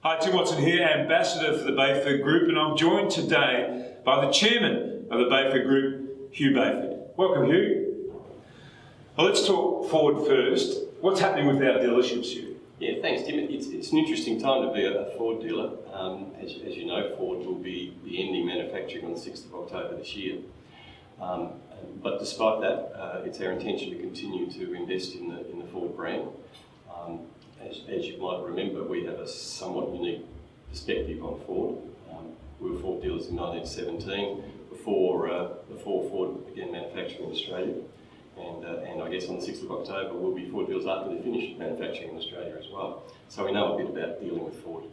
Hi, Tim Watson here, Ambassador for the Bayford Group, and I'm joined today by the Chairman of the Bayford Group, Hugh Bayford. Welcome, Hugh. Well, let's talk Ford first. What's happening with our dealerships, Hugh? Yeah, thanks, Tim. It's an interesting time to be a Ford dealer. As you know, Ford will be ending manufacturing on the 6th of October this year. But despite that, it's our intention to continue to invest in the Ford brand. As you might remember, we have a somewhat unique perspective on Ford. We were Ford dealers in 1917, before Ford began manufacturing in Australia. And I guess on the 6th of October, we'll be Ford dealers after they finish manufacturing in Australia as well. So we know a bit about dealing with Ford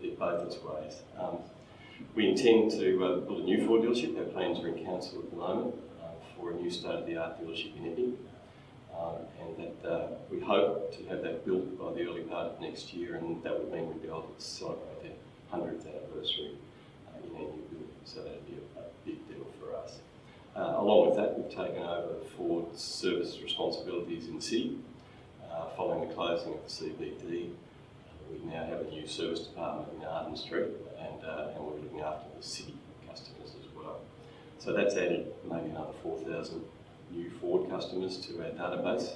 in both its ways. We intend to build a new Ford dealership. Our plans are in council at the moment for a new state-of-the-art dealership in Epping. And that we hope to have that built by the early part of next year, and that would mean we'd be able to celebrate their 100th anniversary in our new building. So that'd be a big deal for us. Along with that, we've taken over Ford's service responsibilities in the city. Following the closing of the CBD, we now have a new service department in Arden Street, and we're looking after the city customers as well. So that's added maybe another 4,000 new Ford customers to our database,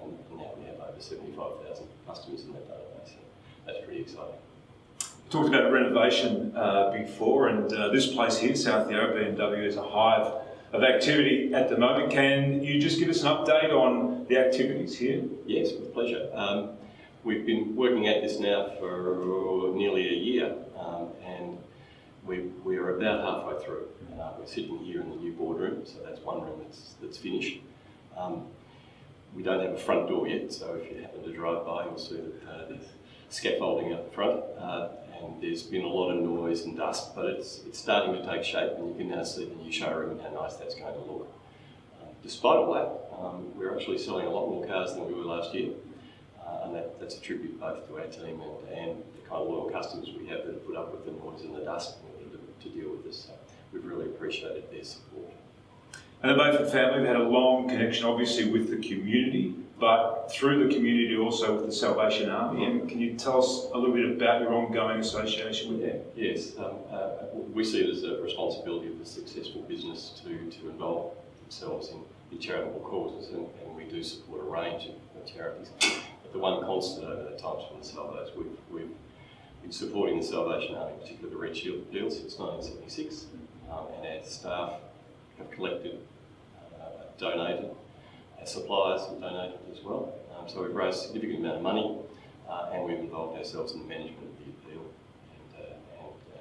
and now we have over 75,000 customers in that database. So that's pretty exciting. We talked about renovation before, and this place here, South Yarra, BMW, is a hive of activity at the moment. Can you just give us an update on the activities here? Yes, with pleasure. We've been working at this now for nearly a year, and we're about halfway through. We're sitting here in the new boardroom, so that's one room that's finished. We don't have a front door yet, so if you happen to drive by, you'll see that there's scaffolding up the front, and there's been a lot of noise and dust, but it's starting to take shape, and you can now see the new showroom and how nice that's going to look. Despite all that, we're actually selling a lot more cars than we were last year, and that's a tribute both to our team and the kind of loyal customers we have that have put up with the noise and the dust in order to deal with this. So we've really appreciated their support. And the Bayford family have had a long connection, obviously, with the community, but through the community also with the Salvation Army. And can you tell us a little bit about your ongoing association with them? Yes, we see it as a responsibility of a successful business to involve themselves in charitable causes, and we do support a range of charities. But the one constant over the times from the Salvos, we've been supporting the Salvation Army, particularly the Red Shield deal, since 1976, and our staff have collected, donated, our suppliers have donated as well. So we've raised a significant amount of money, and we've involved ourselves in the management of the appeal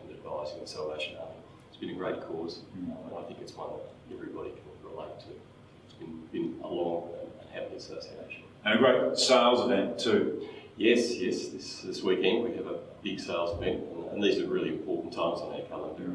and advising the Salvation Army. It's been a great cause, and I think it's one that everybody can relate to. It's been a long and happy association. And a great sales event too. Yes. This weekend we have a big sales event, and these are really important times on our calendar.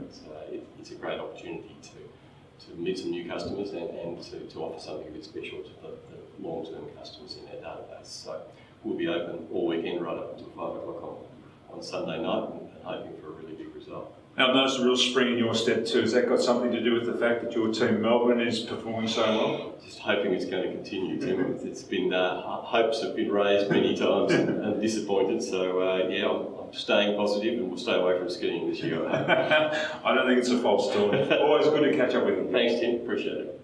It's a great opportunity to meet some new customers and to offer something a bit special to the long-term customers in our database. So we'll be open all weekend right up until 5 o'clock on Sunday night, and hoping for a really big result. Now, I've noticed a real spring in your step too. Has that got something to do with the fact that your team Melbourne is performing so well? Just hoping it's going to continue, Tim. It's been hopes have been raised many times and disappointed. So I'm staying positive, and we'll stay away from skiing this year. I don't think it's a false story. Always good to catch up with you. Thanks, Tim. Appreciate it.